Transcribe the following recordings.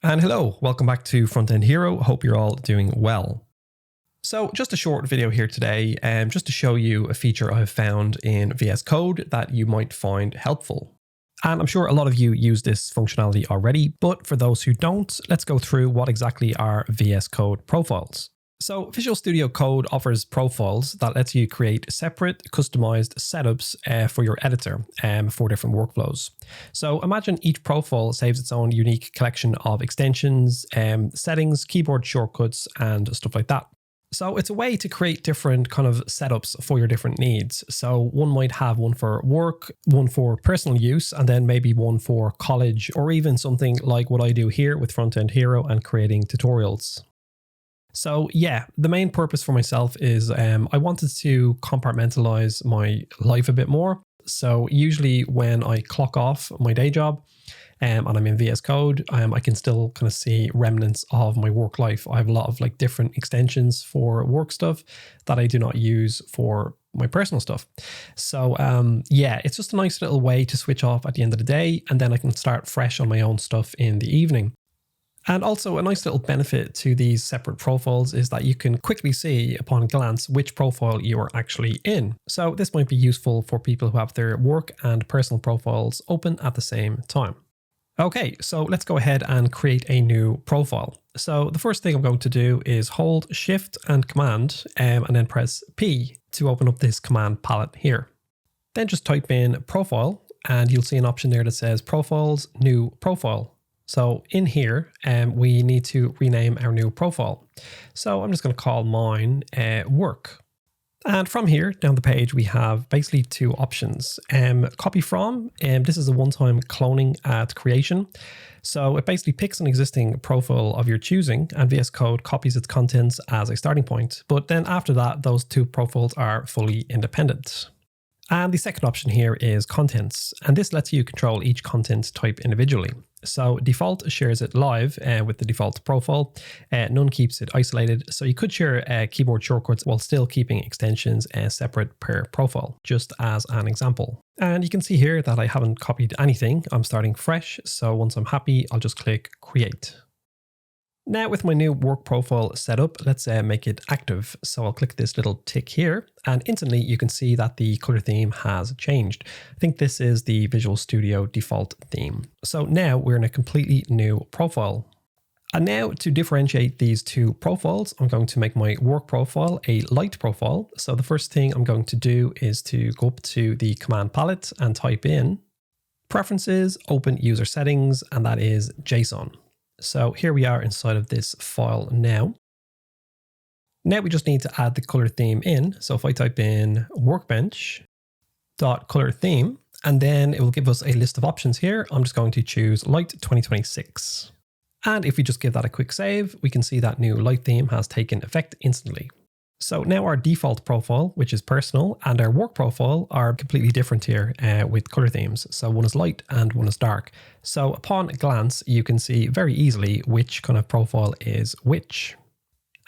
And hello, welcome back to Front-End Hero. Hope you're all doing well. So just a short video here today, just to show you a feature I've found in VS Code that you might find helpful. And I'm sure a lot of you use this functionality already, but for those who don't, let's go through what exactly are VS Code profiles. So Visual Studio Code offers profiles that lets you create separate customized setups for your editor for different workflows. So imagine each profile saves its own unique collection of extensions, settings, keyboard shortcuts, and stuff like that. So it's a way to create different kind of setups for your different needs. So one might have one for work, one for personal use, and then maybe one for college, or even something like what I do here with Front-End Hero and creating tutorials. So yeah, the main purpose for myself is I wanted to compartmentalize my life a bit more. So usually when I clock off my day job and I'm in VS Code, I can still kind of see remnants of my work life. I have a lot of like different extensions for work stuff that I do not use for my personal stuff. So yeah, it's just a nice little way to switch off at the end of the day, and then I can start fresh on my own stuff in the evening. And also a nice little benefit to these separate profiles is that you can quickly see upon a glance which profile you are actually in. So this might be useful for people who have their work and personal profiles open at the same time. Okay, so let's go ahead and create a new profile. So the first thing I'm going to do is hold Shift and Command and then press P to open up this command palette here. Then just type in profile and you'll see an option there that says Profiles, New Profile. So in here, we need to rename our new profile. So I'm just going to call mine work. And from here down the page, we have basically two options. Copy from, this is a one-time cloning at creation. So it basically picks an existing profile of your choosing and VS Code copies its contents as a starting point. But then after that, those two profiles are fully independent. And the second option here is contents, and this lets you control each content type individually. So default shares it live with the default profile. None keeps it isolated. So you could share keyboard shortcuts while still keeping extensions separate per profile, just as an example. And you can see here that I haven't copied anything. I'm starting fresh. So once I'm happy, I'll just click create. Now with my new work profile set up, let's make it active. So I'll click this little tick here and instantly you can see that the color theme has changed. I think this is the Visual Studio default theme. So now we're in a completely new profile. And now to differentiate these two profiles, I'm going to make my work profile a light profile. So the first thing I'm going to do is to go up to the command palette and type in Preferences, Open User Settings, and that is JSON. So here we are inside of this file now. Now we just need to add the color theme in. So if I type in workbench.color theme, and then it will give us a list of options here. I'm just going to choose light 2026. And if we just give that a quick save, we can see that new light theme has taken effect instantly. So now our default profile, which is personal, and our work profile are completely different here with color themes. So one is light and one is dark. So upon a glance, you can see very easily which kind of profile is which.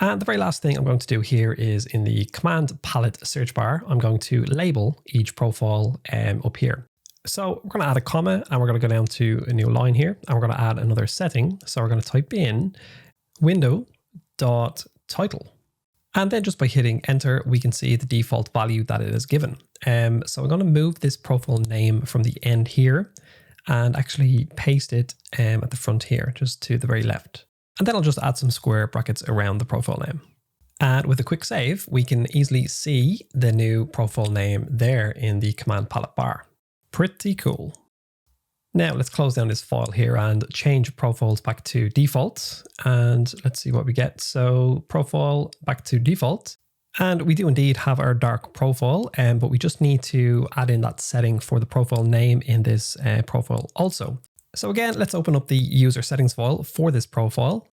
And the very last thing I'm going to do here is in the command palette search bar, I'm going to label each profile up here. So we're going to add a comma and we're going to go down to a new line here and we're going to add another setting. So we're going to type in window.title. And then just by hitting enter, we can see the default value that it is given. So I'm going to move this profile name from the end here and actually paste it at the front here, just to the very left. And then I'll just add some square brackets around the profile name. And with a quick save, we can easily see the new profile name there in the command palette bar. Pretty cool. Now let's close down this file here and change profiles back to default. And let's see what we get. So profile back to default. And we do indeed have our dark profile, but we just need to add in that setting for the profile name in this profile also. So again, let's open up the user settings file for this profile.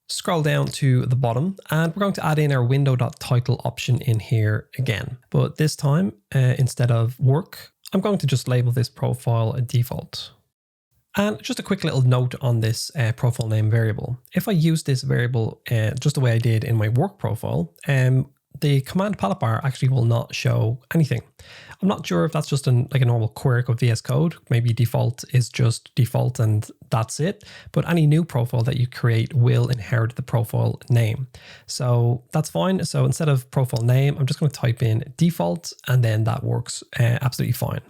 Scroll down to the bottom and we're going to add in our window.title option in here again. But this time, instead of work, I'm going to just label this profile a default. And just a quick little note on this profile name variable. If I use this variable just the way I did in my work profile, the command palette bar actually will not show anything. I'm not sure if that's just like a normal quirk of VS Code. Maybe default is just default and that's it. But any new profile that you create will inherit the profile name. So that's fine. So instead of profile name, I'm just going to type in default, and then that works absolutely fine.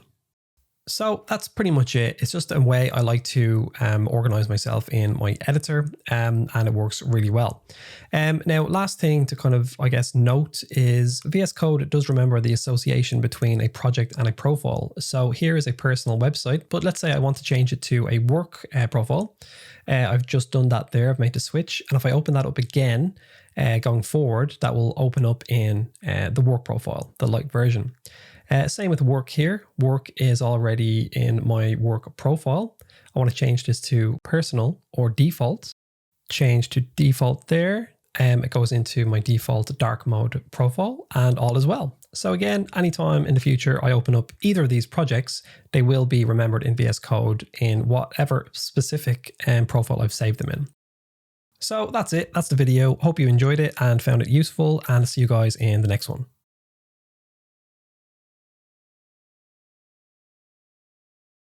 So that's pretty much it. It's just a way I like to organize myself in my editor, and it works really well. Now, last thing to kind of, I guess, note is VS Code does remember the association between a project and a profile. So here is a personal website, but let's say I want to change it to a work profile. I've just done that there. I've made the switch. And if I open that up again, going forward, that will open up in the work profile, the light version. Same with work here. Work is already in my work profile. I want to change this to personal or default. Change to default there. It goes into my default dark mode profile, and all is well. So again, anytime in the future I open up either of these projects, they will be remembered in VS Code in whatever specific profile I've saved them in. So that's it. That's the video. Hope you enjoyed it and found it useful, and see you guys in the next one.